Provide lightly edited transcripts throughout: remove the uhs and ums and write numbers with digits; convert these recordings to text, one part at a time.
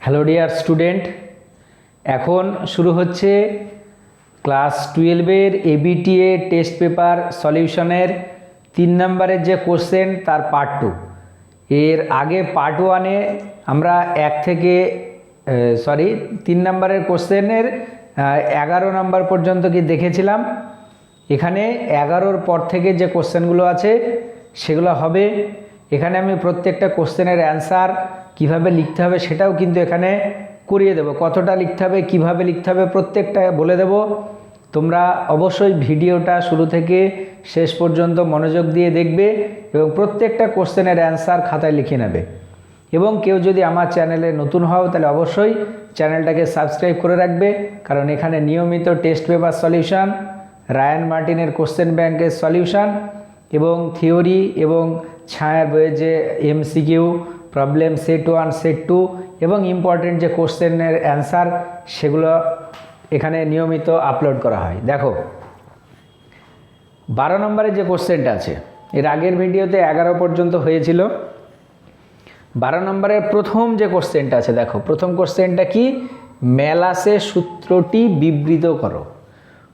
Hello dear student, এখন শুরু হচ্ছে ক্লাস 12-এর এবিটিএ টেস্ট পেপার সলিউশনের 3 নম্বরের যে কোশ্চেন তার পার্ট 2। এর আগে পার্ট 1-এ আমরা 3 নম্বরের কোশ্চেনের 11 নম্বর পর্যন্ত কি দেখেছিলাম। এখানে 11-র পর থেকে যে কোশ্চেনগুলো আছে সেগুলো হবে। এখানে আমি প্রত্যেকটা কোশ্চেনের অ্যান্সার কিভাবে লিখতে হবে সেটাও কিন্তু এখানে করিয়ে দেব। কতটা লিখতে হবে, কিভাবে লিখতে হবে প্রত্যেকটা বলে দেব। তোমরা অবশ্যই ভিডিওটা শুরু থেকে শেষ পর্যন্ত মনোযোগ দিয়ে দেখবে এবং প্রত্যেকটা কোশ্চেনের অ্যান্সার খাতায় লিখে নেবে। এবং কেউ যদি আমার চ্যানেলে নতুন হও তাহলে অবশ্যই চ্যানেলটাকে সাবস্ক্রাইব করে রাখবে, কারণ এখানে নিয়মিত টেস্ট পেপার সলিউশন, রায়ান মার্টিনের কোশ্চেন ব্যাংকের সলিউশন এবং থিওরি এবং ছায়ার বইয়ের যে এমসিকিউ, প্রবলেম সেট 1, সেট 2 এবং ইম্পর্টেন্ট যে কোশ্চেনের অ্যান্সার সেগুলো এখানে নিয়মিত আপলোড করা হয়। দেখো 12 নম্বরে যে কোশ্চেনটা আছে, এর আগের ভিডিওতে 11 পর্যন্ত হয়েছিল। 12 নম্বরের প্রথম যে কোশ্চেনটা আছে, দেখো প্রথম কোশ্চেনটা কি, ম্যালাসে সূত্রটি বিবৃত করো।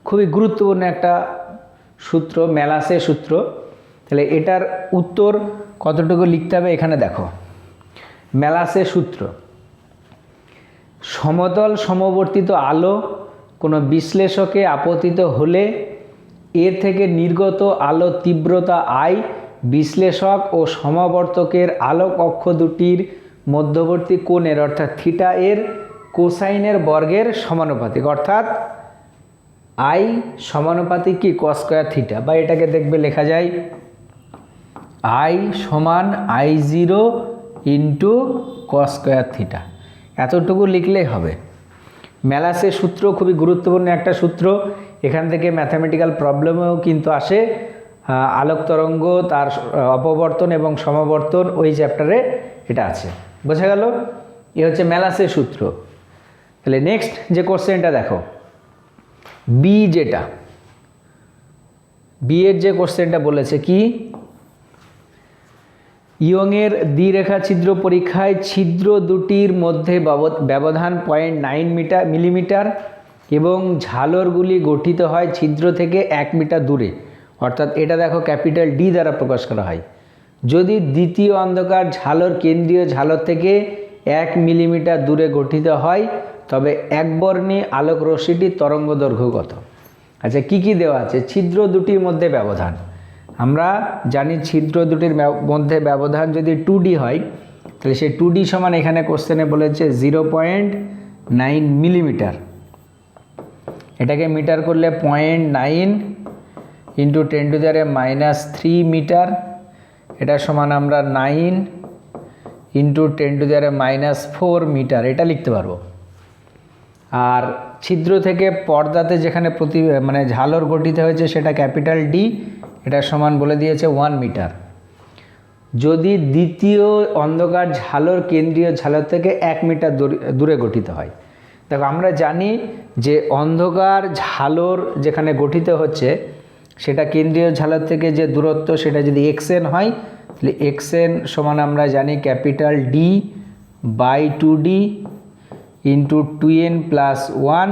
খুবই গুরুত্বপূর্ণ একটা সূত্র, ম্যালাসে সূত্র। তাহলে এটার উত্তর কতটুকু লিখতে হবে এখানে দেখো। ম্যালাসে সূত্র: সমতল সমবর্তিত আলো কোনো বিশ্লেষকে আপতিত হলে এর থেকে নির্গত আলো তীব্রতা আই বিশ্লেষক ও সমাবর্তকের আলোক অক্ষ দুটির মধ্যবর্তী কোণের অর্থাৎ থিটা এর কোসাইনের বর্গের সমানুপাতিক, অর্থাৎ আই সমানুপাতিক কি কস স্কয়ার থিটা, বা এটাকে দেখবে লেখা যায় আই সমান I0 into cos square theta. এতটুকু লিখলেই হবে। ম্যালাসের সূত্র খুবই গুরুত্বপূর্ণ একটা সূত্র। এখান থেকে ম্যাথামেটিক্যাল প্রবলেমেও কিন্তু আসে। আলোক তরঙ্গ, তার অপবর্তন এবং সমাবর্তন, ওই চ্যাপ্টারে এটা আছে। বোঝা গেল? এ হচ্ছে ম্যালাসের সূত্র। তাহলে নেক্সট যে কোশ্চেনটা দেখো, বি, যেটা বি এর যে কোশ্চেনটা বলেছে কি, ইয়ংয়ের দ্বিরেখা ছিদ্র পরীক্ষায় ছিদ্র দুটির মধ্যে ব্যবধান 0.9 মিলিমিটার এবং ঝালরগুলি গঠিত হয় ছিদ্র থেকে 1 মিটার দূরে, অর্থাৎ এটা দেখো ক্যাপিটাল ডি দ্বারা প্রকাশ করা হয়। যদি দ্বিতীয় অন্ধকার ঝালর কেন্দ্রীয় ঝালর থেকে 1 মিলিমিটার দূরে গঠিত হয় তবে একবর্ণী আলোক রশ্মিটির তরঙ্গ দৈর্ঘ্য কত? আচ্ছা, কি কি দেওয়া আছে? ছিদ্র দুটির মধ্যে ব্যবধান, আমরা জানি ছিদ্র দুটির মধ্যে ব্যবধান যদি 2D হয় তাহলে সেই 2D সমান এখানে কোশ্চেনে বলেছে 0.9 মিলিমিটার। এটাকে মিটার করলে 0.9 ইন্টু 10⁻³ মিটার, এটা সমান আমরা 9 ইন্টু 10⁻⁴ মিটার, এটা লিখতে পারবো। আর ছিদ্র থেকে পর্দাতে যেখানে ঝালর গঠিত হয়েছে সেটা ক্যাপিটাল ডি, এটা সমান বলে দিয়েছে 1 মিটার। যদি দ্বিতীয় অন্ধকার ঝালর কেন্দ্রীয় ঝালর থেকে 1 মিটার দূরে গঠিত হয়, দেখো আমরা জানি যে অন্ধকার ঝালর যেখানে গঠিত হচ্ছে সেটা কেন্দ্রীয় ঝালর থেকে যে দূরত্ব সেটা যদি xn হয় তাহলে xn সমান আমরা জানি capital D by 2d into 2n plus 1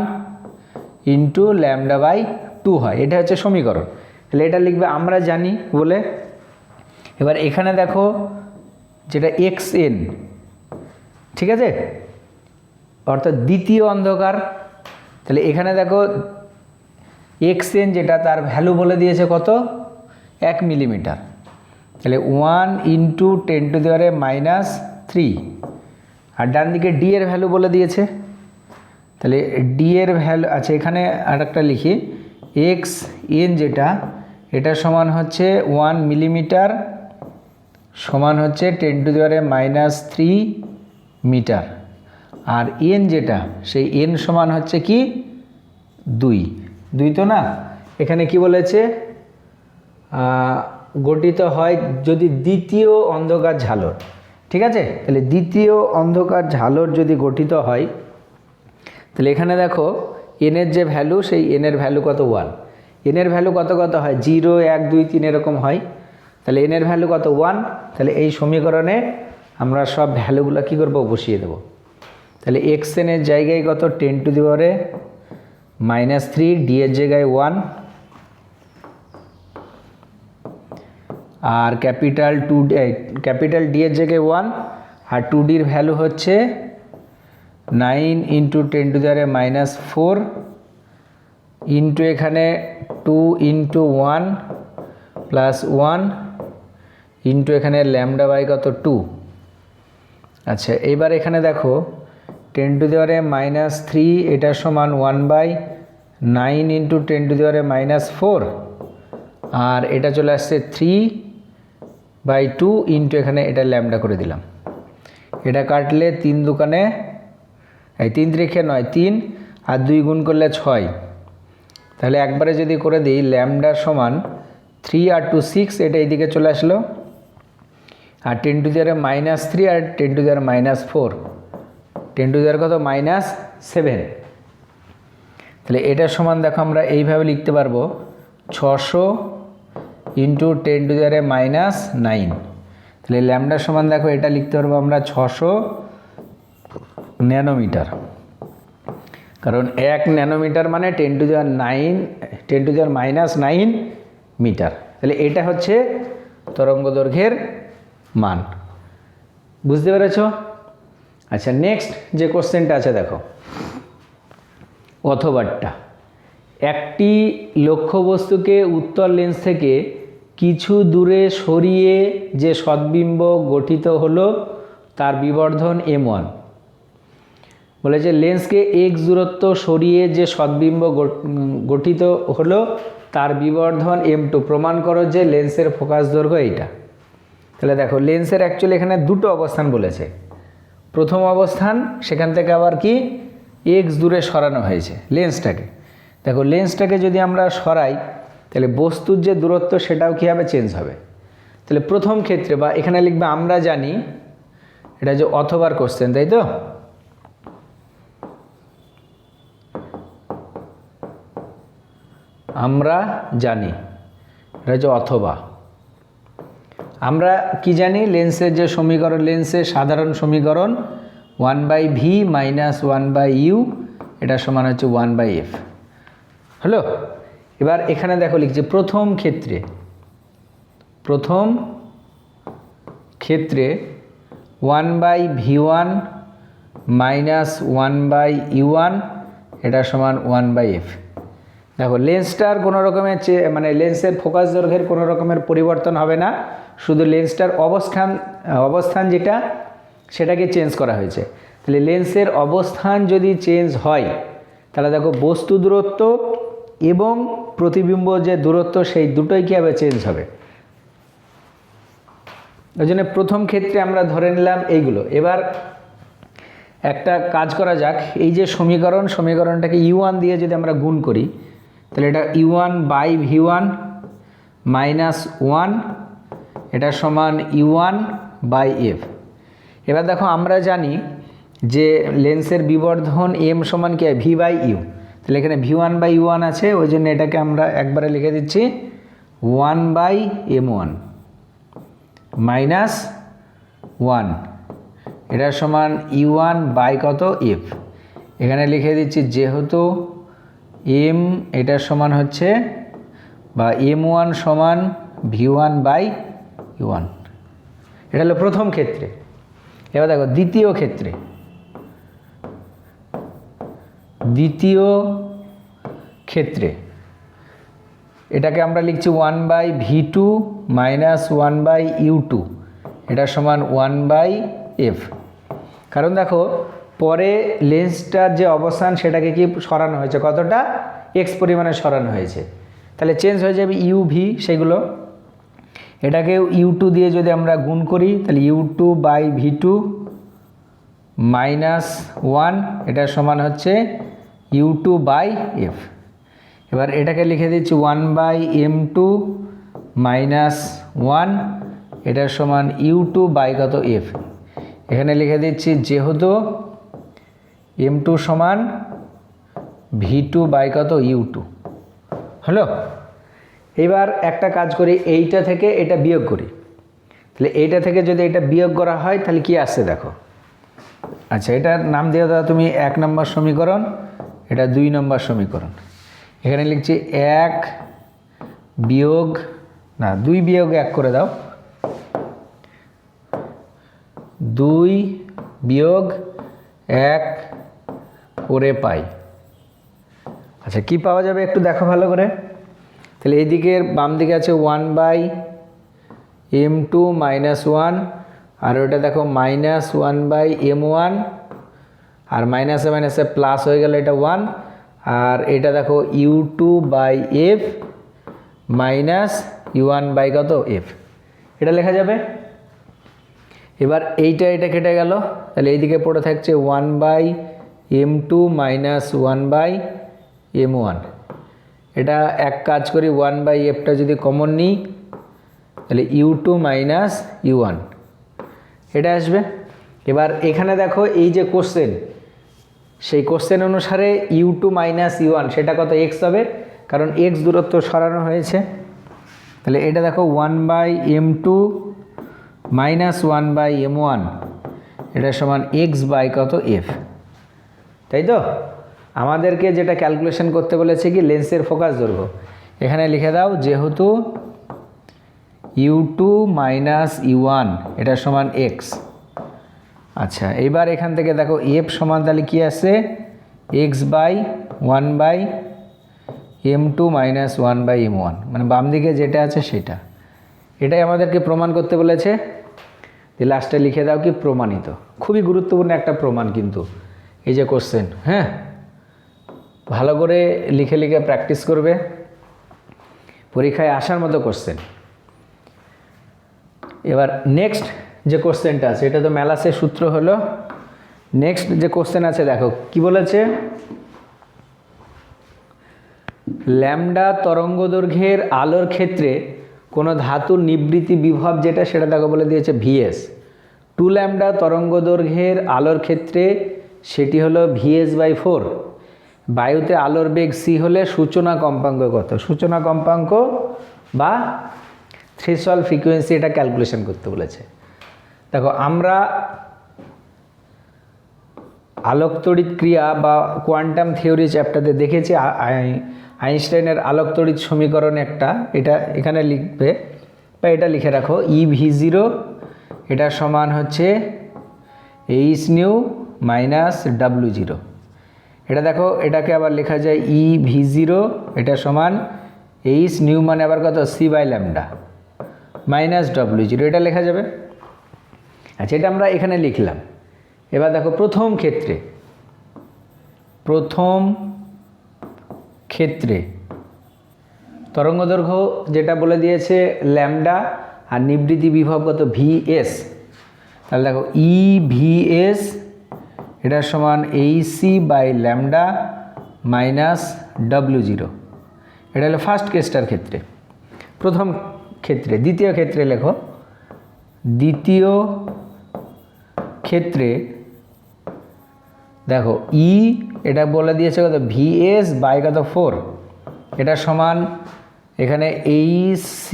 into lambda by 2 হয়। এটা হচ্ছে সমীকরণ। তাহলে এটা লিখবে আমরা জানি বলে। এবার এখানে দেখো যেটা xn, ঠিক আছে, অর্থাৎ দ্বিতীয় অন্ধকার। তাহলে এখানে দেখো xn যেটা তার ভ্যালু বলে দিয়েছে কত, 1 মিলিমিটার। তাহলে 1 ইন্টু 10⁻³ আর ডান দিকে ডি এর ভ্যালু বলে দিয়েছে। তাহলে ডি এর ভ্যালু আছে, এখানে আরেকটা লিখি, xn যেটা এটা সমান হচ্ছে 1 মিলিমিটার সমান হচ্ছে 10⁻³ মিটার। আর এন যেটা সেই এন সমান হচ্ছে কি 2 তো না, এখানে কি বলেছে, গঠিত হয় যদি দ্বিতীয় অন্ধকার ঝালর, ঠিক আছে। তাহলে দ্বিতীয় অন্ধকার ঝালর যদি গঠিত হয় তাহলে এখানে দেখো এনের যে ভ্যালু সেই এনের ভ্যালু কত, 1। এনের ভ্যালু কত হয়, 0, 1, 2, 3 এরকম হয়। তাহলে এনের ভ্যালু কত, 1। তাহলে এই সমীকরণে আমরা সব ভ্যালুগুলো কী করবো, বসিয়ে দেবো। তাহলে xn এর জায়গায় কত 10⁻³ ডি এর জায়গায় 1 আর ক্যাপিটাল ডি এর জায়গায় 1 আর 2ডির ভ্যালু হচ্ছে 9 × 10⁻⁴ ইন্টু এখানে 2 × 1 প্লাস 1 ইন্টু এখানে ল্যামডা বাই কত 2। আচ্ছা এইবার এখানে দেখো 10⁻³ এটা সমান 1/9 × 10⁻⁴ আর এটা চলে আসছে 3/2 ইন্টু এখানে এটা ল্যামডা করে দিলাম। এটা কাটলে 3 দুকানে 3 3 9 3 আর 2 গুণ করলে 6। তাহলে একবারে যদি করে দিই ল্যামডা সমান 3 আর 2 6, এটা এইদিকে চলে আসলো আর 10⁻³ আর 10⁻⁴, 10 কত -7। তাহলে এটা সমান দেখো আমরা এইভাবে লিখতে পারবো 600 × 10⁻⁹। তাহলে ল্যামডা সমান দেখো এটা লিখতে পারবো আমরা 600 ন্যানোমিটার, কারণ 1 ন্যানোমিটার মানে 10⁻⁹ মিটার। তাহলে এটা হচ্ছে তরঙ্গ দৈর্ঘ্যের মান। বুঝতে পেরেছ? আচ্ছা নেক্সট যে কোশ্চেনটা আছে দেখো, অথবাটা একটি লক্ষ্যবস্তুকে উত্তল লেন্স থেকে কিছু দূরে সরিয়ে যে সদ্বিম্ব গঠিত হলো তার বিবর্ধন m1। বলেছে লেন্সকে x দূরত্ব সরিয়ে যে সদ্বিম্ব গঠিত হলো তার বিবর্ধন m2, প্রমাণ করো যে লেন্সের ফোকাস দৈর্ঘ্য এইটা। তাহলে দেখো লেন্সের অ্যাকচুয়ালি এখানে দুটো অবস্থান বলেছে। প্রথম অবস্থান সেখান থেকে আবার কি x দূরে সরানো হয়েছে লেন্সটাকে। দেখো লেন্সটাকে যদি আমরা সরাই তাহলে বস্তুর যে দূরত্ব সেটাও কী হবে, চেঞ্জ হবে। তাহলে প্রথম ক্ষেত্রে বা এখানে লিখবে আমরা জানি, এটা যে অথবার কোশ্চেন তাই তো, আমরা জানি এটা যে অথবা। আমরা কি জানি লেন্সের যে সমীকরণ, লেন্সের সাধারণ সমীকরণ 1/v - 1/u এটা সমান হচ্ছে 1/f। হলো? এবার এখানে দেখো লিখছে প্রথম ক্ষেত্রে 1/v1 - 1/u1 এটা সমান 1/f। দেখো লেন্সটার কোনো রকমের মানে লেন্সের ফোকাস দৈর্ঘ্যের কোনো রকমের পরিবর্তন হবে না, শুধু লেন্সটার অবস্থান যেটা সেটাকে চেঞ্জ করা হয়েছে। তাহলে লেন্সের অবস্থান যদি চেঞ্জ হয় তাহলে দেখো বস্তু দূরত্ব এবং প্রতিবিম্ব যে দূরত্ব সেই দুটোই কী হবে, চেঞ্জ হবে। ওই জন্য প্রথম ক্ষেত্রে আমরা ধরে নিলাম এইগুলো। এবার একটা কাজ করা যাক, এই যে সমীকরণটাকে u1 দিয়ে যদি আমরা গুণ করি তাহলে এটা u1/v1 - 1 এটা সমান u1/f। এবার দেখো আমরা জানি যে লেন্সের বিবর্ধন m সমান কি হয়, v/u। তাহলে এখানে v1/u1 আছে, ওই জন্য এটাকে আমরা একবারে লিখে দিচ্ছি 1/m1 - 1 এটা সমান u1/কত f। এখানে লিখে দিচ্ছি যেহেতু m এটা সমান হচ্ছে বা m1 সমান v1/u1। এটা হলো প্রথম ক্ষেত্রে। এবার দেখো দ্বিতীয় ক্ষেত্রে এটাকে আমরা লিখছি 1/v2 - 1/u2 এটা সমান 1/f। কারণ দেখো পরে লেন্সটার যে অবস্থান সেটাকে কি সরানো হয়েছে, কতটা x পরিমাণে সরানো হয়েছে, তাহলে চেঞ্জ হয়ে যাবে uv সেগুলো। এটাকে u2 দিয়ে যদি আমরা গুণ করি তাহলে u2/v2 - 1 এটা সমান হচ্ছে u2/f। এবার এটাকে লিখে দিচ্ছি 1/m2 - 1 এটা সমান u2/কত f। এখানে লিখে দিচ্ছি যেহেতু m2 সমান v2/কত u2। হলো? এবার একটা কাজ করি, এইটা থেকে এটা বিয়োগ করি। তাহলে এইটা থেকে যদি এটা বিয়োগ করা হয় তাহলে কি আসছে দেখো, আচ্ছা, এটার নাম দিয়ে দাও তুমি 1 নম্বর সমীকরণ, এটা 2 নম্বর সমীকরণ। এখানে লিখছি 1 বিয়োগ, না 2 বিয়োগ 1 করে দাও, 2 বিয়োগ 1 করে পাই। আচ্ছা, কি পাওয়া যাবে একটু দেখো ভালো করে। তাহলে এই দিকের বাম দিকে আছে 1/m2 -1, আর ওটা দেখো -1/m1, আর মাইনাসে মাইনাসে প্লাস হয়ে গেল, এটা 1, আর এটা দেখো u2/f মাইনাস u1/ কত f, এটা লেখা যাবে। এবার এটা কেটে গেল, তাহলে এইদিকে পড়ে থাকছে 1/m2 -1/m1। এটা এক কাজ করি, 1/fটা যদি কমন নিই তাহলে u2 মাইনাস u1 এটা আসবে। এবার এখানে দেখো এই যে কোশ্চেন, সেই কোশ্চেন অনুসারে u2 মাইনাস u1 সেটা কত x হবে, কারণ x দূরত্ব সরানো হয়েছে। তাহলে এটা দেখো 1/m2 মাইনাস 1/m1 এটা সমান x/, কত f, তাই তো। আমাদেরকে যেটা ক্যালকুলেশন করতে বলেছে কি লেন্সের ফোকাস দৈর্ঘ্য, এখানে লিখে দাও যেহেতু u2 মাইনাস u1 এটা সমান x। আচ্ছা, এইবার এখান থেকে দেখো f সমান তাহলে কি আছে, x/1/m2 মাইনাস 1/m1, মানে বাম দিকে যেটা আছে সেটা, এটাই আমাদেরকে প্রমাণ করতে বলেছে। লাস্টে লিখে দাও কি প্রমাণিত। খুবই গুরুত্বপূর্ণ একটা প্রমাণ কিন্তু এই যে কোশ্চেন, হ্যাঁ, ভালো করে লিখে লিখে প্র্যাকটিস করবে, পরীক্ষায় আসার মতো কোশ্চেন। এবার নেক্সট যে কোশ্চেনটা আছে, এটা তো ম্যালাসের সূত্র হলো। নেক্সট যে কোশ্চেন আছে দেখো কি বলেছে, ল্যামডা তরঙ্গদৈর্ঘ্যের আলোর ক্ষেত্রে কোনো ধাতুর নিবৃত্তি বিভব যেটা, সেটা দেখো বলে দিয়েছে vs। 2 ল্যামডা তরঙ্গদৈর্ঘ্যের আলোর ক্ষেত্রে সেটি হলো vs/4। বায়ুতে আলোর বেগ c হলে সূচনা কম্পাঙ্ক কত, সূচনা কম্পাঙ্ক বা থ্রেশহোল্ড ফ্রিকোয়েন্সি এটা ক্যালকুলেশন করতে বলেছে। দেখো আমরা আলোক তড়িৎ ক্রিয়া বা কোয়ান্টাম থিওরি চ্যাপ্টারে দেখেছি আইনস্টাইনের আলোক তড়িৎ সমীকরণ একটা, এটা এখানে লিখবে বা এটা লিখে রাখো, EV0 এটা সমান হচ্ছে h নিউ মাইনাস W0। এটা দেখো এটাকে আবার লেখা যায় EV0 এটা সমান h নিউ মানে আবার কত c/λ মাইনাস W0, এটা লেখা যাবে। আচ্ছা, এটা আমরা এখানে লিখলাম। এবার দেখো প্রথম ক্ষেত্রে তরঙ্গদৈর্ঘ্য যেটা বলে দিয়েছে ল্যামডা, আর নিবৃত্তি বিভব কত vs। তাহলে দেখো EVS এটা সমান hc/λ মাইনাস W0, এটা হলো ফার্স্ট কেসটার ক্ষেত্রে, প্রথম ক্ষেত্রে। দ্বিতীয় ক্ষেত্রে লেখো, দ্বিতীয় ক্ষেত্রে দেখো E এটা বলে দিয়েছে কত vs/, কত 4, এটা সমান এখানে hc/,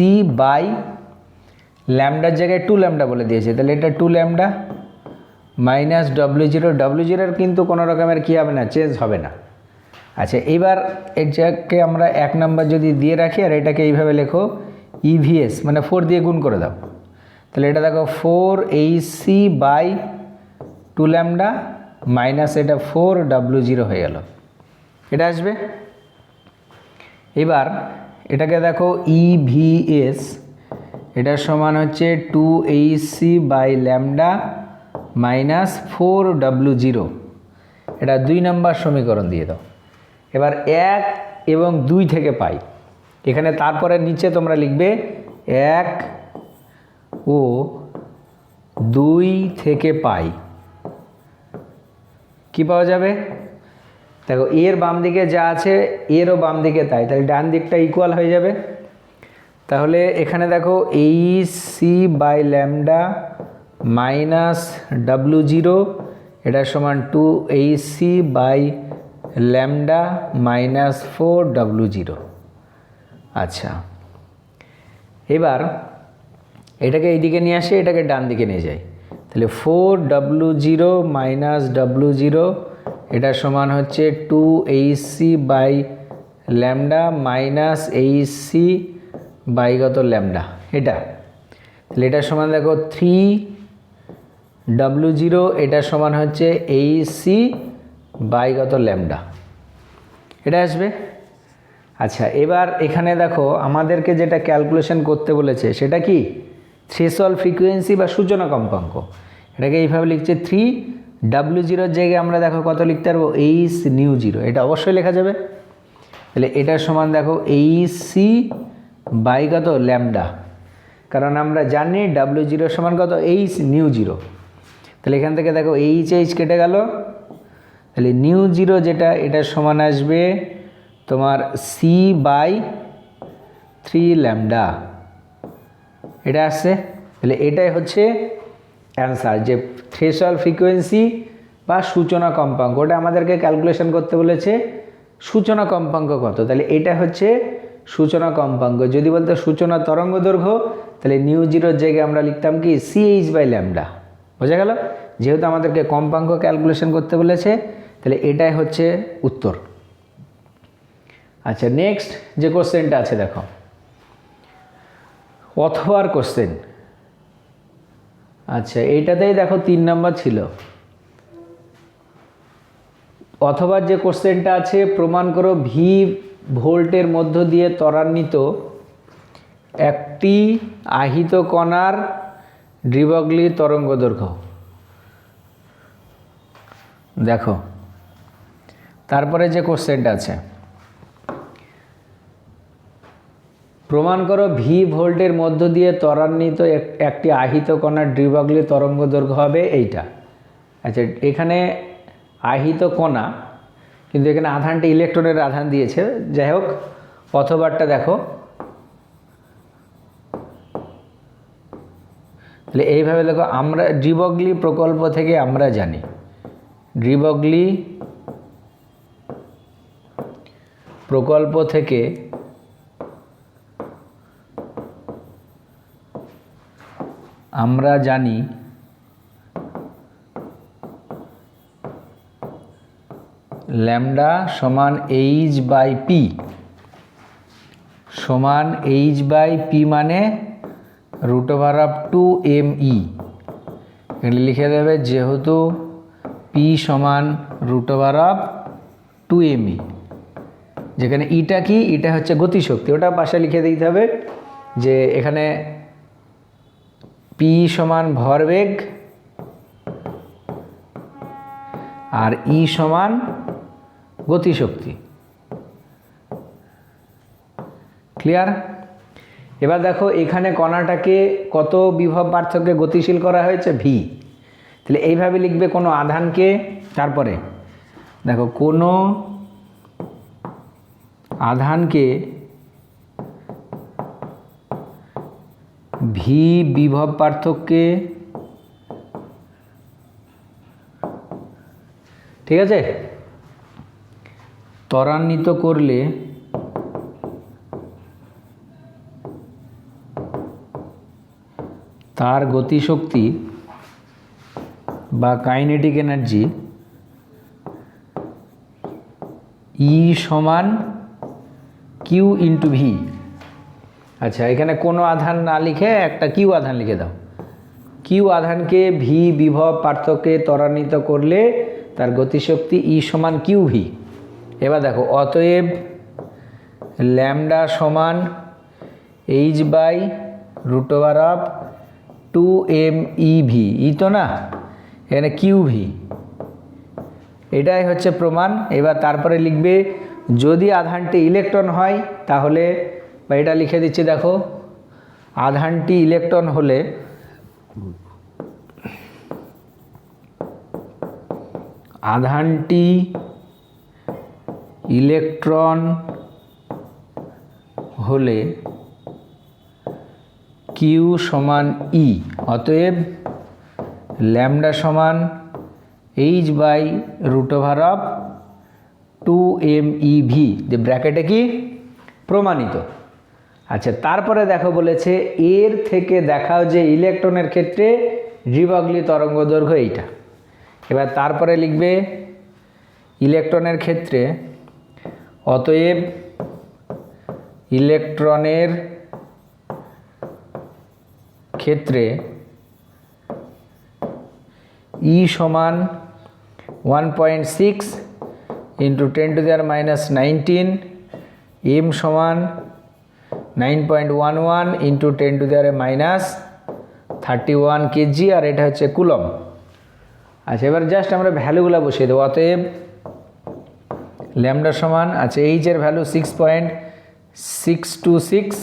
ল্যামডার জায়গায় 2 ল্যামডা বলে দিয়েছে, তাহলে এটা 2 ল্যামডা মাইনাস W0 কিন্তু কোনো রকমের কী হবে না, চেঞ্জ হবে না। আচ্ছা, এইবার এটাকে আমরা 1 নাম্বার যদি দিয়ে রাখি, আর এটাকে এইভাবে লেখো EVS মানে 4 দিয়ে গুণ করে দাও, তাহলে এটা দেখো 4hc/2 ল্যামডা মাইনাস এটা 4W0 হয়ে গেল, এটা আসবে। এবার এটাকে দেখো EVS এটার সমান হচ্ছে 2hc/λ মাইনাস 4W0, এটা 2 নম্বর সমীকরণ দিয়ে দাও। এবার 1 এবং 2 থেকে পাই, এখানে তারপরে নিচে তোমরা লিখবে 1 ও 2 থেকে পাই, কি পাওয়া যাবে, দেখো এর বাম দিকে যা আছে এরও বাম দিকে তাই, তাহলে ডান দিকটা ইকুয়াল হয়ে যাবে। তাহলে এখানে দেখো hc/λ মাইনাস W0 এটা সমান 2hc/λ মাইনাস 4W0। আচ্ছা, এবার এটাকে এইদিকে নিয়ে আসে, এটাকে ডান দিকে নিয়ে যাই, তাহলে 4W0 মাইনাস W0 এটা সমান হচ্ছে 2hc by lambda minus hc by কত ল্যামডা, এটা তাহলে এটা সমান দেখো 3W0 এটা সমান হচ্ছে hc বাই কত ল্যামডা, এটা আসবে। আচ্ছা এবার এখানে দেখো আমাদেরকে যেটা ক্যালকুলেশন করতে বলেছে সেটা কি থ্রেশহোল্ড ফ্রিকোয়েন্সি বা সূচনা কম্পাঙ্ক। এটাকে এইভাবে লিখছে 3W0 জায়গায় আমরা দেখো কত লিখতে পারবো এইচ নিউ জিরো, এটা অবশ্যই লেখা যাবে। তাহলে এটার সমান দেখো hc বাই কত ল্যামডা, কারণ আমরা জানি W0 সমান কত এইচ নিউ জিরো। তাহলে এখান থেকে দেখো এইচ কেটে গেল, তাহলে নিউ জিরো যেটা এটা সমান আসবে তোমার c বাই 3 ল্যামডা, এটা আসছে। তাহলে এটাই হচ্ছে অ্যান্সার, যে থ্রেশহোল্ড ফ্রিকোয়েন্সি বা সূচনা কম্পাঙ্ক, ওটা আমাদেরকে ক্যালকুলেশন করতে বলেছে সূচনা কম্পাঙ্ক কত, তাহলে এটা হচ্ছে সূচনা কম্পাঙ্ক। যদি বলতো সূচনা তরঙ্গ দৈর্ঘ্য তাহলে নিউ জিরোর জায়গায় আমরা লিখতাম কি ch বাই ল্যামডা, বোঝা গেল। যেহেতু আমাদেরকে কম্পাঙ্ক ক্যালকুলেশন করতে বলেছে তাহলে এটাই হচ্ছে উত্তর। আচ্ছা নেক্সট যে কোশ্চেনটা আছে দেখো, অথবার কোশ্চেন। আচ্ছা এইটাতেই দেখো 3 নম্বর ছিল। অথবা যে কোশ্চেনটা আছে, প্রমাণ করো ভি ভোল্টের মধ্য দিয়ে ত্বরান্বিত একটি আহিত কণার ড্রিবগলি তরঙ্গ দৈর্ঘ্য। দেখো তারপরে যে কোশ্চেনটা আছে, প্রমাণ করো ভি ভোল্টের মধ্য দিয়ে ত্বরান্বিত একটি আহিত কণার ড্রিবগলি তরঙ্গ দৈর্ঘ্য হবে এইটা। আচ্ছা এখানে আহিত কণা, কিন্তু এখানে আধানটা ইলেকট্রনের আধান দিয়েছে, যাই হোক অথবারটা দেখো। তাহলে এইভাবে দেখো, আমরা ড্রিবগলি প্রকল্প থেকে আমরা জানি ড্রিবগলি প্রকল্প থেকে আমরা জানি ল্যামডা সমান এইচ বাই পি, সমান এইচ বাই পি মানে √2mE। এখানে লিখে দেবে যেহেতু পি সমান √2mE, যেখানে ইটা কি, ইটা হচ্ছে গতিশক্তি, ওটা পাশে লিখে দিতে হবে যে এখানে পি সমান ভরবেগ আর ই সমান গতিশক্তি। ক্লিয়ার? এবার দেখো এখানে কণাটাকে কত বিভব পার্থক্যে গতিশীল করা হয়েছে, ভি। তাহলে এইভাবে লিখবে কোনো আধানকে, তারপরে দেখো কোনো আধানকে ভি বিভব পার্থক্যে, ঠিক আছে, ত্বরান্বিত করলে তার গতিশক্তি বা কাইনেটিক এনার্জি ই সমান কিউ ইন্টু ভি। আচ্ছা এখানে কোনো আধান না লিখে একটা কিউ আধান লিখে দাও। কিউ আধানকে ভি বিভব পার্থক্যে ত্বরান্বিত করলে তার গতিশক্তি ই সমান কিউ ভি। এবার দেখো অতএব ল্যামডা সমান এইচ বাই √2mEV, ই তো না, এখানে কিউ ভি, এটাই হচ্ছে প্রমাণ। এবার তারপরে লিখবে যদি আধানটি ইলেকট্রন হয় তাহলে, বা এটা লিখে দিচ্ছি দেখো, আধানটি ইলেকট্রন হলে আধানটি ইলেকট্রন হলে কিউ সমান ই, অতএব ল্যামডা সমান এইচ বাই √2mEV, যে ব্র্যাকেটে কি প্রমাণিত। আচ্ছা তারপরে দেখো বলেছে এর থেকে দেখাও যে ইলেকট্রনের ক্ষেত্রে ডি ব্রগলি তরঙ্গ দৈর্ঘ্য এইটা। এবার তারপরে লিখবে ইলেকট্রনের ক্ষেত্রে, অতএব ইলেকট্রনের ক্ষেত্রে ই সমান 1.6 ইন্টু 10⁻⁻19, এম সমান 9.11 ইন্টু 10⁻31 কেজি, আর এটা হচ্ছে কুলম। আচ্ছা, এবার জাস্ট আমরা ভ্যালুগুলো বসিয়ে দেবো। অতএব ল্যামডা সমান, আচ্ছা এইচের ভ্যালু 6.626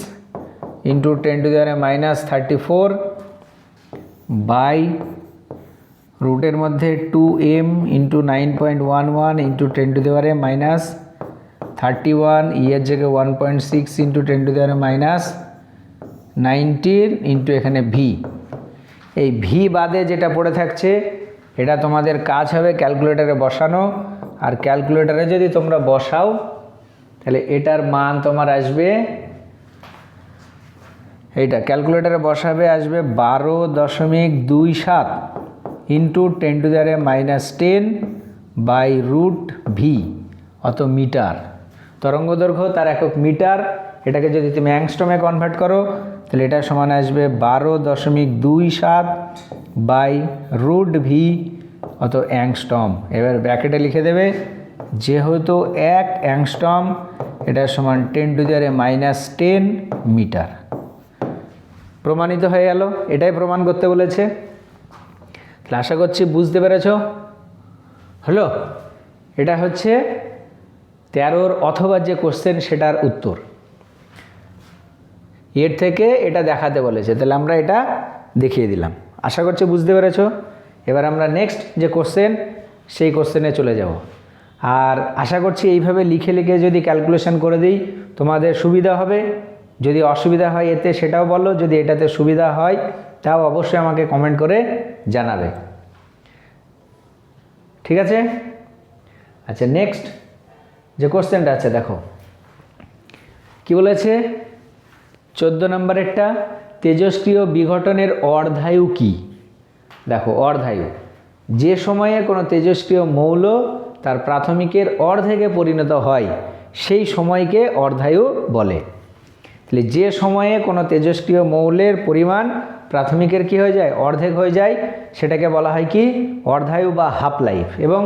ইন্টু 10⁻34 বাই রুটের মধ্যে 2m ইন্টু 9.11 ইন্টু 10⁻31, এর জায়গায় 1.6 ইন্টু 10⁻19 ইন্টু এখানে ভি। এই ভি বাদে যেটা পড়ে থাকছে এটা তোমাদের কাজ হবে ক্যালকুলেটারে বসানো, আর ক্যালকুলেটারে যদি তোমরা বসাও তাহলে এটার মান তোমার আসবে, এইটা ক্যালকুলেটারে বসাবে আসবে 12.27 ইন্টু 10⁻10 বাই রুট ভি, অত মিটার। তরঙ্গ দৈর্ঘ্য তার একক মিটার, এটাকে যদি তুমি অ্যাংস্ট্রমে কনভার্ট করো তাহলে এটা সমান আসবে 12.27 বাই রুট ভি, অত অ্যাংস্ট্রম। এবার ব্র্যাকেটে লিখে দেবে যেহেতু 1 অ্যাংস্ট্রম, এটা সমান 10⁻10 মিটার। প্রমাণিত হয়ে গেল, এটাই প্রমাণ করতে বলেছে। তাহলে আশা করছি বুঝতে পেরেছ। হলো, এটা হচ্ছে 13 অথবা যে কোশ্চেন সেটার উত্তর। এর থেকে এটা দেখাতে বলেছে, তাহলে আমরা এটা দেখিয়ে দিলাম। আশা করছি বুঝতে পেরেছ। এবার আমরা নেক্সট যে কোশ্চেন সেই কোশ্চেনে চলে যাব। আর আশা করছি এইভাবে লিখে লিখে যদি ক্যালকুলেশন করে দিই তোমাদের সুবিধা হবে। যদি অসুবিধা হয় এতে সেটাও বলো, যদি এটাতে সুবিধা হয় তাও অবশ্যই আমাকে কমেন্ট করে জানাবে। ঠিক আছে? আচ্ছা, নেক্সট যে কোশ্চেনটা আছে দেখো কি বলেছে। 14 নম্বরেরটা, তেজস্ক্রিয় বিঘটনের অর্ধায়ু কি? দেখো, অর্ধায়ু যে সময়ে কোনো তেজস্ক্রিয় মৌল তার প্রাথমিকের অর্ধেকে পরিণত হয় সেই সময়কে অর্ধায়ু বলে। তাহলে যে সময়ে কোনো তেজস্ক্রিয় মৌলের পরিমাণ প্রাথমিকের কি হয়ে যায়, অর্ধেক হয়ে যায়, সেটাকে বলা হয় কি, অর্ধায়ু বা হাফ লাইফ। এবং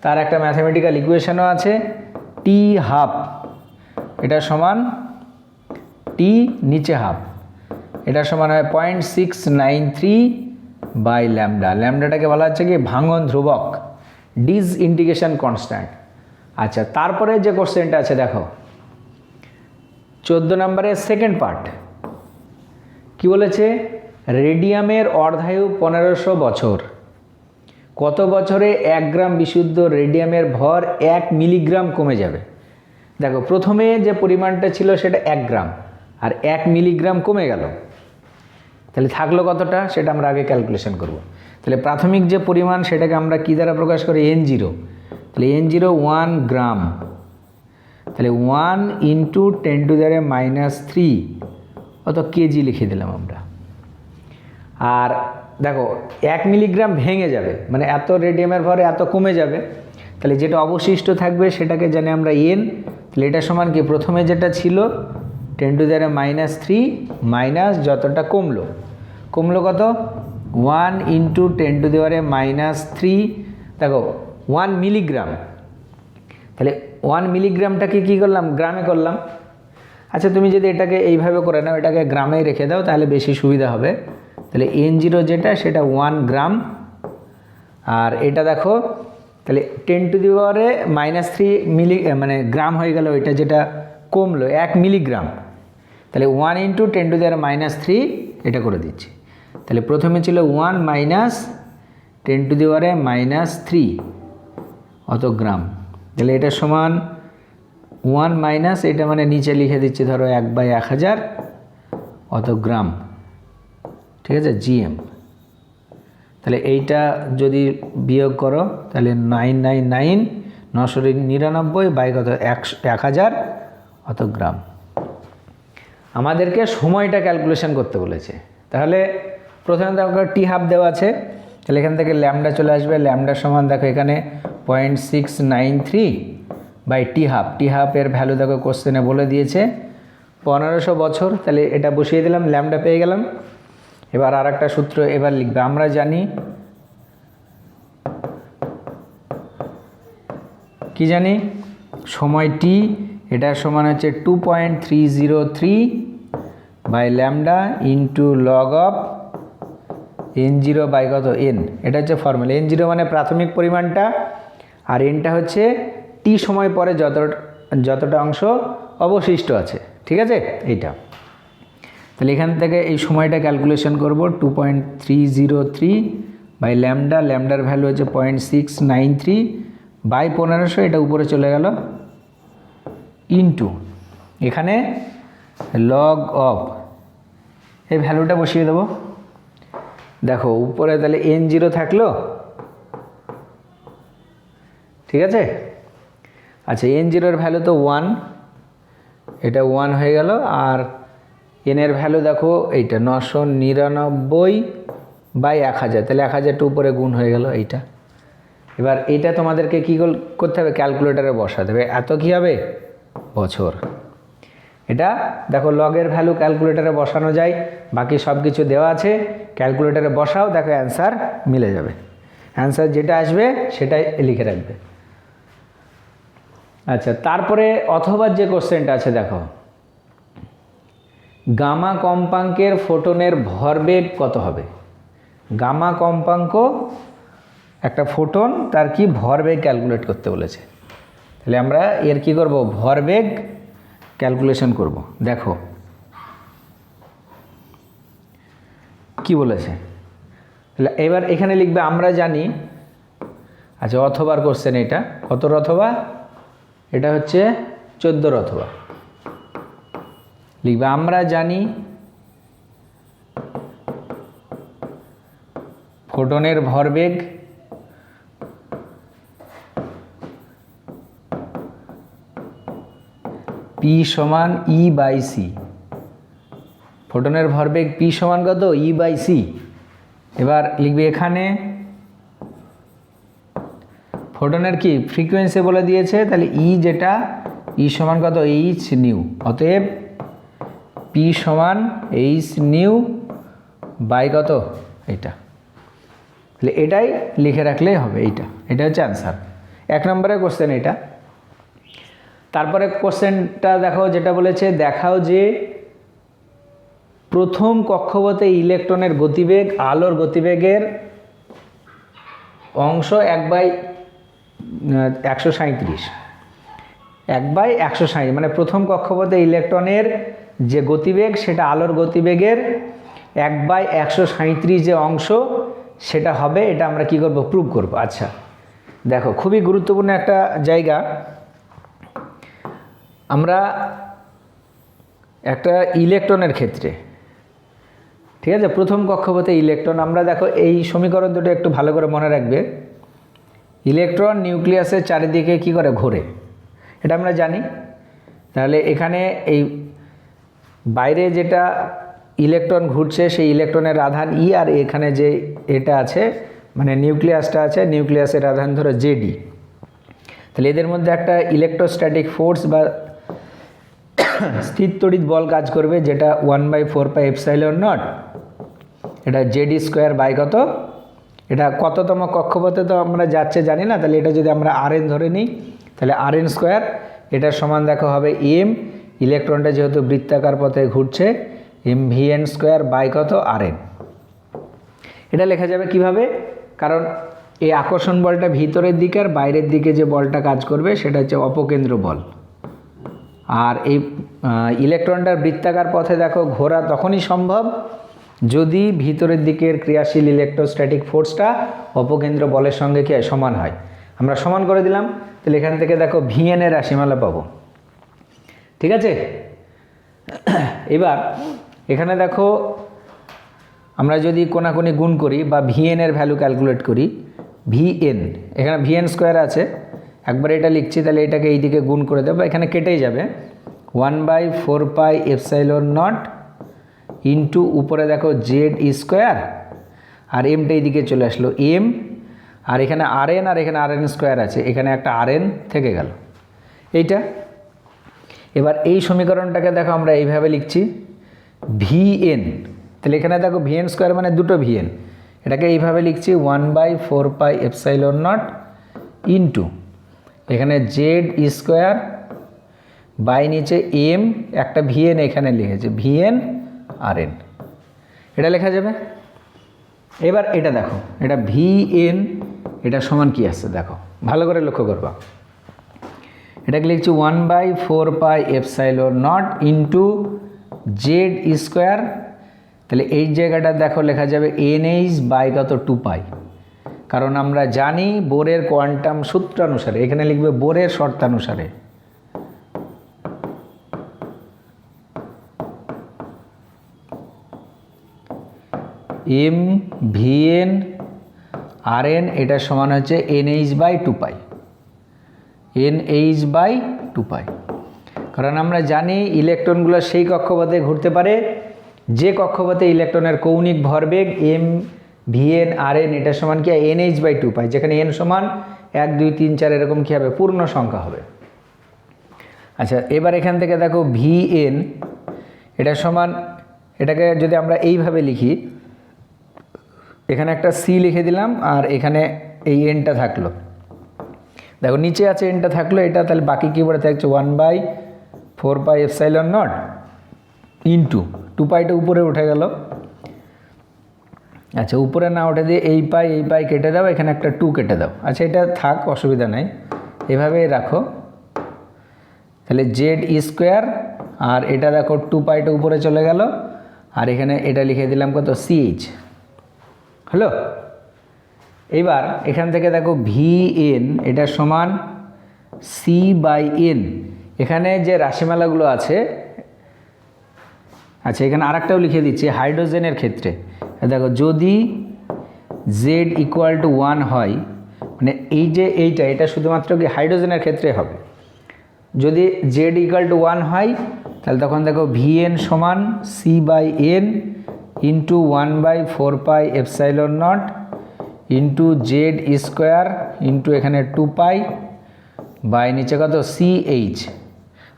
তার একটা ম্যাথমেটিক্যাল ইকুয়েশনও আছে, টি হাফ, এটা সমান টি নিচে হাফ, এটা সমান হয় 0.693 বাই ল্যামডা। ল্যামডাটাকে বলা হচ্ছে কি ভাঙন ধ্রুবক, ডিসইন্টিগ্রেশন কনস্ট্যান্ট। আচ্ছা, তারপরে যে কোশ্চেনটা আছে দেখো 14 নম্বরের সেকেন্ড পার্ট কি বলেছে, রেডিয়ামের অর্ধায়ু 1500 বছর। কত বছরে 1 গ্রাম বিশুদ্ধ রেডিয়ামের ভর 1 মিলিগ্রাম কমে যাবে? দেখো, প্রথমে যে পরিমাণটা ছিল সেটা 1 গ্রাম, আর 1 মিলিগ্রাম কমে গেল, তাহলে থাকলো কতটা সেটা আমরা আগে ক্যালকুলেশন করব। তাহলে প্রাথমিক যে পরিমাণ সেটাকে আমরা কি দ্বারা প্রকাশ করি, n0। তাহলে n0 1 গ্রাম, তাহলে 1 ইন্টু 10⁻³ অত কেজি লিখে দিলাম আমরা। আর দেখো 1 মিলিগ্রাম ভেঙে যাবে, মানে এত রেডিয়ামের ভরে এত কমে যাবে, তাহলে যেটা অবশিষ্ট থাকবে সেটাকে জানি আমরা n। তাহলে এটা সমান কি, প্রথমে যেটা ছিল 10⁻³ মাইনাস যতটা কমলো কত, 1 ইন্টু 10⁻³ দেখো 1 মিলিগ্রাম। তাহলে 1 মিলিগ্রামটাকে কী করলাম, গ্রামে করলাম। আচ্ছা, তুমি যদি এটাকে এইভাবে করে নাও, এটাকে গ্রামেই রেখে দাও তাহলে বেশি সুবিধা হবে। তাহলে n0 যেটা সেটা 1 গ্রাম, আর এটা দেখো তাহলে 10⁻³ মিলি মানে গ্রাম হয়ে গেল, এটা যেটা কমলো 1 মিলিগ্রাম। তাহলে 1 ইন্টু 10⁻³ এটা করে দিচ্ছি। তাহলে প্রথমে ছিল 1 মাইনাস 10⁻³ অত গ্রাম, তাহলে এটা সমান 1 মাইনাস এটা মানে নিচে লিখে দিচ্ছি ধরো 1/1000 অত গ্রাম। ঠিক আছে, জিএম। তাহলে এইটা যদি বিয়োগ করো তাহলে 999 বাই কত 1000 অত গ্রাম। আমাদেরকে সময়টা ক্যালকুলেশন করতে বলেছে, তাহলে প্রথমে দেখো টি হাফ দেওয়া আছে, তাহলে এখান থেকে ল্যামডা চলে আসবে। ল্যামডা সমান দেখো এখানে 0.693 বাই টি হাফ। টি হাফের ভ্যালু দেখো কোশ্চেনে বলে দিয়েছে 1500 বছর, তাহলে এটা বসিয়ে দিলাম, ল্যামডা পেয়ে গেলাম। এবার আর একটা সূত্র এবার লিখবে, আমরা জানি কি জানি, সময় টি এটার সমান হচ্ছে 2.303 by lambda into log of n0 by কত n। এটা হচ্ছে ফর্মুলা। n0 মানে প্রাথমিক পরিমাণটা, আর nটা হচ্ছে টি সময় পরে যতটা অংশ অবশিষ্ট আছে, ঠিক আছে এইটা। তাহলে এখান থেকে এই সময়টা ক্যালকুলেশন করব, 2.303 বাই ল্যামডা, ল্যামডার ভ্যালু হচ্ছে 0.693 বাই 1500, এটা উপরে চলে গেল, ইন্টু এখানে লগ অফ, এই ভ্যালুটা বসিয়ে দেবো। দেখো উপরে তাহলে n0 থাকলো, ঠিক আছে। আচ্ছা n0-এর ভ্যালু তো 1, এটা 1 হয়ে গেল। আর n-এর ভ্যালু দেখো এইটা 999 বাই 1000, তাহলে 1000টা উপরে গুণ হয়ে গেল এইটা। এবার এইটা তোমাদেরকে কী করতে হবে, ক্যালকুলেটারে বসাতে হবে। এত কী হবে, বছর। এটা দেখো লগের ভ্যালু ক্যালকুলেটারে বসানো যায়, বাকি সব কিছু দেওয়া আছে, ক্যালকুলেটারে বসাও, দেখো অ্যান্সার মিলে যাবে। অ্যান্সার যেটা আসবে সেটাই লিখে রাখবে। আচ্ছা তারপরে অথবা যে কোশ্চেনটা আছে দেখো, গামা কম্পাঙ্কের ফোটনের ভরবেগ কত হবে। গামা কম্পাঙ্ক একটা ফোটন, তার কি ভরবেগ ক্যালকুলেট করতে বলেছে। তাহলে আমরা এর কি করব, ভরবেগ ক্যালকুলেশন করব। দেখো কি বলেছে, তাহলে এবার এখানে লিখবে আমরা জানি। আচ্ছা অথবার কোশ্চেন, এটা কতর অথবা, এটা হচ্ছে 14 অথবা। লিখবে আমরা জানি ফোটনের ভরবেগ P সমান E বাই সি। ফোটনের ভরবেগ P সমান কত, E বাই সি। এবার লিখবে এখানে ফোটনের কি ফ্রিকোয়েন্সি বলে দিয়েছে, তাহলে E যেটা, E সমান কত, এইচ নিউ। অতএব P সমান এইচ নিউ বাই কত, এটা। তাহলে এটাই লিখে রাখলেই হবে, এটা হচ্ছে অ্যান্সার। 1 নম্বরের কোশ্চেন এটা। তারপরে কোশ্চেনটা দেখো যেটা বলেছে, দেখাও যে প্রথম কক্ষপথে ইলেকট্রনের গতিবেগ আলোর গতিবেগের অংশ 1/137। 1/137 মানে প্রথম কক্ষপথে ইলেকট্রনের যে গতিবেগ সেটা আলোর গতিবেগের 1/137 যে অংশ সেটা হবে। এটা আমরা কি করব, প্রুভ করব। আচ্ছা দেখো খুবই গুরুত্বপূর্ণ একটা জায়গা। আমরা একটা ইলেকট্রনের ক্ষেত্রে, ঠিক আছে, প্রথম কক্ষপথে ইলেকট্রন, আমরা দেখো এই সমীকরণ দুটো একটু ভালো করে মনে রাখবে। ইলেকট্রন নিউক্লিয়াসের চারিদিকে কি করে, ঘোরে, এটা আমরা জানি। তাহলে এখানে এই বাইরে যেটা ইলেকট্রন ঘুরছে সেই ইলেকট্রনের আধান ই, আর এখানে যে এটা আছে মানে নিউক্লিয়াসটা আছে, নিউক্লিয়াসের আধান ধরো জেডি। তাহলে এদের মধ্যে একটা ইলেকট্রোস্ট্যাটিক ফোর্স বা স্থির তড়িৎ বল কাজ করবে, যেটা 1/4πε0। এটা জেডি স্কোয়ার বাই কত, এটা কততম কক্ষপথে তো আমরা যাচ্ছে জানি না, তাহলে এটা যদি আমরা আরএন ধরে নিই, তাহলে আরএন স্কোয়ার এটার সমান দেখো হবে এম, ইলেকট্রনটা যেহেতু বৃত্তাকার পথে ঘুরছে, mvn স্কোয়ার বাই কত, আরএন। এটা লেখা যাবে কিভাবে, কারণ এই আকর্ষণ বলটা ভিতরের দিকে আর বাইরের দিকে যে বলটা কাজ করবে সেটা হচ্ছে অপকেন্দ্র বল। আর এই ইলেকট্রনটার বৃত্তাকার পথে দেখো ঘোরা তখনই সম্ভব যদি ভিতরের দিকের ক্রিয়াশীল ইলেকট্রোস্ট্যাটিক ফোর্সটা অপকেন্দ্র বলের সঙ্গে কি সমান হয়। আমরা সমান করে দিলাম, তাহলে এখান থেকে দেখো ভিএন এর রাশিমালা পাবো, ঠিক আছে। এবার এখানে দেখো আমরা যদি কোনাকুনি গুণ করি বা ভিএন এর ভ্যালু ক্যালকুলেট করি, ভিএন এখানে ভিএন স্কোয়ার আছে, একবার এটা লিখছি, তাহলে এটাকে এই দিকে গুণ করে দেবো, এখানে কেটেই যাবে 1/4πε0 ইন্টু উপরে দেখো জেড স্কোয়ার, আর এমটা এইদিকে চলে আসলো এম, আর এখানে আর এন, আর এখানে আর এন স্কোয়ার আছে, এখানে একটা আর এন থেকে গেল এইটা। এবার এই সমীকরণটাকে দেখো আমরা এইভাবে লিখছি ভি এন, তাহলে এখানে দেখো ভি এন স্কোয়ার মানে দুটো ভি এন, এটাকে এইভাবে লিখছি 1/4πε0 ইন্টু এখানে জেড স্কোয়ার বাই নিচে এম, একটা ভি এন এখানে লিখেছে ভি এন আর এন, এটা লেখা যাবে। এবার এটা দেখো, এটা ভি এন, এটা সমান কি আছে দেখো ভালো করে লক্ষ্য করবা, এটাকে লিখছি 1/4πε0 ইন্টু জেড স্কোয়ার, তাহলে এই জায়গাটা দেখো লেখা যাবে NH বাই কত 2π, কারণ আমরা জানি বোরের কোয়ান্টাম সূত্রানুসারে, এখানে লিখবে বোরের শর্তানুসারে এম ভি এন আর এন এটা সমান হচ্ছে NH বাই 2π, NH বাই 2π, কারণ আমরা জানি ইলেকট্রনগুলো সেই কক্ষপথে ঘুরতে পারে যে কক্ষপথে ইলেকট্রনের কৌণিক ভরবেগ এম ভি এন আর এন এটা সমান কি NH বাই 2π, যেখানে এন সমান 1 2 3 4 এরকম কী হবে পূর্ণ সংখ্যা হবে। আচ্ছা এবার এখান থেকে দেখো ভি এন এটা সমান, এটাকে যদি আমরা এইভাবে লিখি, এখানে একটা সি লিখে দিলাম আর এখানে এই এনটা থাকলো, দেখো নিচে আছে এনটা থাকলো, এটা তাহলে বাকি কী পড়ে থাকছে 1/4πε0 ইন্টু 2πটা উপরে উঠে গেল। আচ্ছা উপরে না উঠে দিয়ে এই পাই কেটে দাও, এখানে একটা 2 কেটে দাও, আচ্ছা এটা থাক অসুবিধা নাই, এভাবেই রাখো। তাহলে জেড স্কোয়ার আর এটা দেখো 2πটা উপরে চলে গেল, আর এখানে এটা লিখে দিলাম কত CH হলো। এবার এখান থেকে দেখো ভি এন এটা সমান সি বাই এন, এখানে যে রাশিমালাগুলো আছে, আচ্ছা এখানে আরেকটাও লিখে দিচ্ছি হাইড্রোজেনের ক্ষেত্রে, দেখো যদি জেড ইকুয়াল টু 1 হয়, মানে এই যে এটা শুধুমাত্র কি হাইড্রোজেনের ক্ষেত্রে হবে, যদি জেড ইকুয়াল টু 1 হয় তাহলে তখন দেখো ভি এন সমান C by N into 1/4πε0 into Z square into এখানে 2π বাই নিচে কত CH।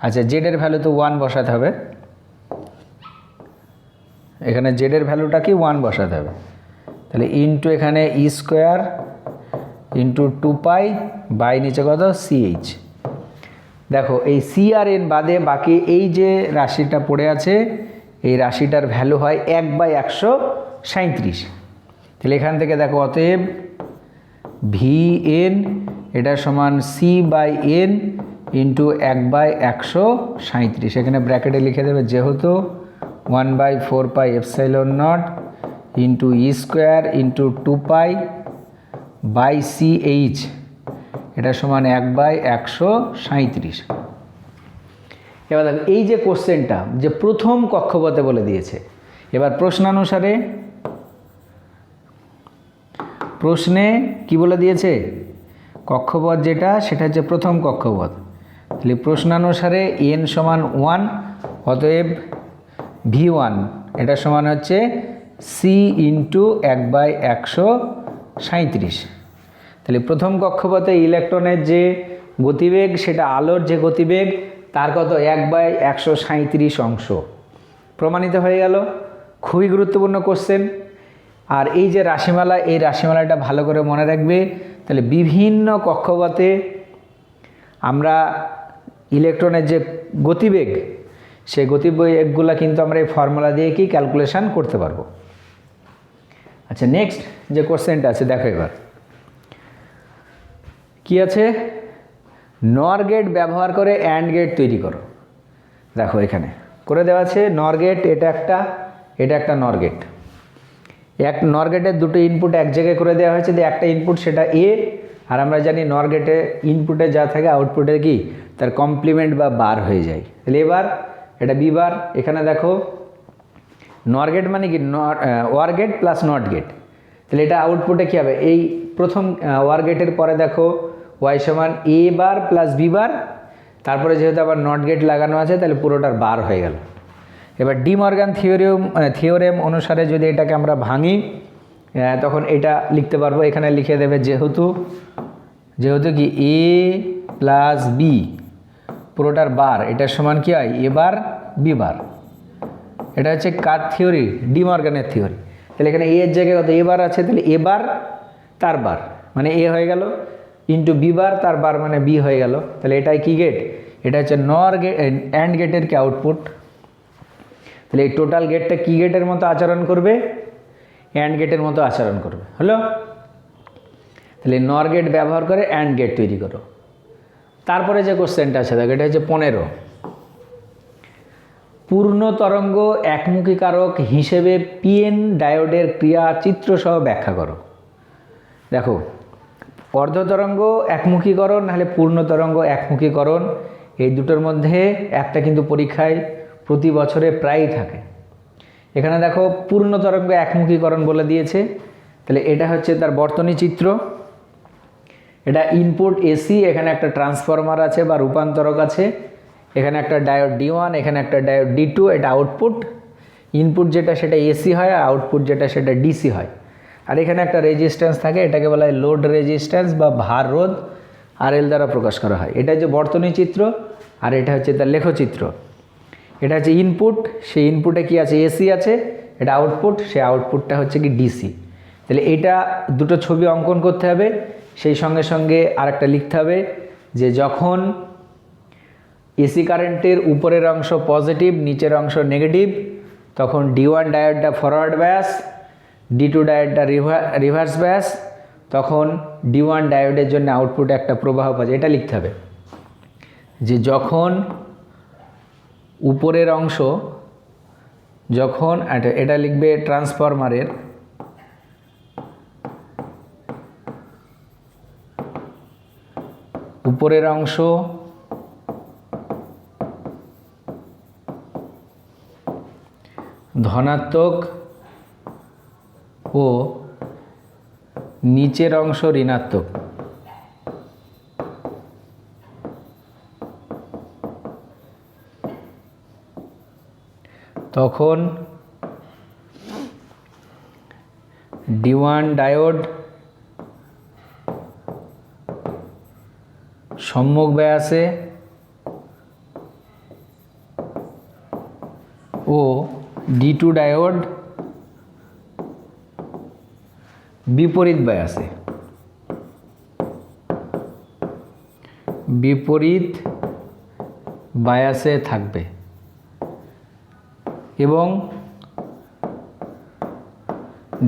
আচ্ছা জেডের ভ্যালু তো 1 বসাতে হবে, এখানে জেডের ভ্যালুটা কি 1 বসাতে হবে, তাহলে ইন্টু এখানে ই স্কোয়ার ইন্টু 2π বাই নিচে কত CH। দেখো এই সি আর এন বাদে বাকি এই যে রাশিটা পড়ে আছে, এই রাশিটার ভ্যালু হয় 1/137, তাহলে এখান থেকে দেখো অতএব ভি এন এটা সমান সি বাই এন ইন্টু 1/137, এখানে ব্র্যাকেটে লিখে দেবে যেহেতু 1/4πε0 into E square into 2π by CH এটা সমান 1/137। এবার দেখো এই যে কোশ্চেনটা যে প্রথম কক্ষপথে বলে দিয়েছে, এবার প্রশ্নে কি বলে দিয়েছে কক্ষপথ যেটা সেটা হচ্ছে প্রথম কক্ষপথ, তাহলে প্রশ্নানুসারে এন সমান 1, অতএব V1 এটা সমান হচ্ছে সি ইন্টু 1/137, তাহলে প্রথম কক্ষপথে ইলেকট্রনের যে গতিবেগ সেটা আলোর যে গতিবেগ তার কত 1/137 অংশ, প্রমাণিত হয়ে গেল। খুবই গুরুত্বপূর্ণ কোশ্চেন। আর এই যে রাশিমালা, এই রাশিমালাটা ভালো করে মনে রাখবে, তাহলে বিভিন্ন কক্ষপথে আমরা ইলেকট্রনের যে গতিবেগ সেই গতিবেগগুলো কিন্তু আমরা এই ফর্মুলা দিয়ে কি ক্যালকুলেশন করতে পারবো। আচ্ছা নেক্সট যে কোশ্চেনটা আছে দেখো, এবার কি আছে, নর গেট ব্যবহার করে অ্যান্ড গেট তৈরি করো। দেখো এখানে করে দেওয়া আছে নর গেট, এটা একটা নর গেট, এক নর গেটের দুটো ইনপুট এক জায়গায় করে দেওয়া হয়েছে, দিয়ে একটা ইনপুট সেটা এ, আর আমরা জানি নর গেটে ইনপুটে যা থাকে আউটপুটে কি তার কমপ্লিমেন্ট বা বার হয়ে যায়। তাহলে এবার এটা বি বার, এখানে দেখো নর গেট মানে কি OR gate plus NOT gate, তাহলে এটা আউটপুটে কী হবে, এই প্রথম ওয়ার গেটের পরে দেখো ওয়াই সমান এ বার প্লাস বি বার, তারপরে যেহেতু আবার নট গেট লাগানো আছে তাহলে পুরোটার বার হয়ে গেল। এবার ডি মর্গান থিওরেম অনুসারে যদি এটাকে আমরা ভাঙি তখন এটা লিখতে পারবো, এখানে লিখে দেবে যেহেতু কি এ প্লাস বি পুরোটার বার এটার সমান কি হয় এ বার বি বার। এটা হচ্ছে কার থিওরি? ডি মর্গানের থিওরি। তাহলে এখানে এ এর জায়গায় কত এ বার আছে, তাহলে এ বার তার বার মানে এ হয়ে গেল, ইন্টু বি বার তার বার মানে বি হয়ে গেল। তাহলে এটাই কি গেট? এটা হচ্ছে নর গেট, অ্যান্ড গেটের কি আউটপুট। তাহলে এই টোটাল গেটটা কি গেটের মতো আচরণ করবে? অ্যান্ড গেটের মতো আচরণ করবে। হলো? তাহলে নর গেট ব্যবহার করে অ্যান্ড গেট তৈরি করো। তারপরে যে কোশ্চেনটা আছে দেখো, এটা হচ্ছে 15। পূর্ণ তরঙ্গ একমুখী কারক হিসেবে পিএন ডায়োডের ক্রিয়া চিত্রসহ ব্যাখ্যা করো। দেখো, অর্ধ তরঙ্গ একমুখীকরণ নাহলে পূর্ণ তরঙ্গ একমুখীকরণ, এই দুটোর মধ্যে একটা কিন্তু পরীক্ষায় প্রতি বছরে প্রায়ই থাকে। এখানে দেখো পূর্ণ তরঙ্গ একমুখীকরণ বলে দিয়েছে। তাহলে এটা হচ্ছে তার বর্তনী চিত্র। এটা ইনপুট এসি, এখানে একটা ট্রান্সফরমার আছে বা রূপান্তরক আছে, এখানে একটা ডায়োড D1, এখানে একটা ডায়োড D2, এটা আউটপুট। ইনপুট যেটা সেটা এসি হয়, আর আউটপুট যেটা সেটা ডিসি হয়। আর এখানে একটা রেজিস্ট্যান্স থাকে, এটাকে বলা হয় লোড রেজিস্ট্যান্স বা ভার রোধ, RL দ্বারা প্রকাশ করা হয়। এটা হচ্ছে বর্তনী চিত্র, আর এটা হচ্ছে তার লেখচিত্র। এটা হচ্ছে ইনপুট, সেই ইনপুটে কি আছে? এসি আছে। এটা আউটপুট, সেই আউটপুটটা হচ্ছে কি ডিসি। তাহলে এটা দুটো ছবি অঙ্কন করতে হবে, সেই সঙ্গে সঙ্গে আরেকটা লিখতে হবে যে যখন এসি কারেন্টের উপরের অংশ পজিটিভ, নিচের অংশ নেগেটিভ, তখন D1 ডায়োডটা ফরওয়ার্ড বায়াস, D2 ডায়োডটা রিভার্স বায়াস, তখন D1 ডায়োডের জন্য আউটপুটে একটা প্রবাহ পাওয়া যায়। এটা লিখতে হবে যে যখন উপরের অংশ, যখন এটা লিখবে ট্রান্সফরমারের উপরের অংশ ধনাত্মক ও নিচের অংশ ঋণাত্মক, তখন D1 ডায়োড সম্মুখ বায়াসে ও D2 ডায়োড বিপরীত বায়াসে, থাকবে এবং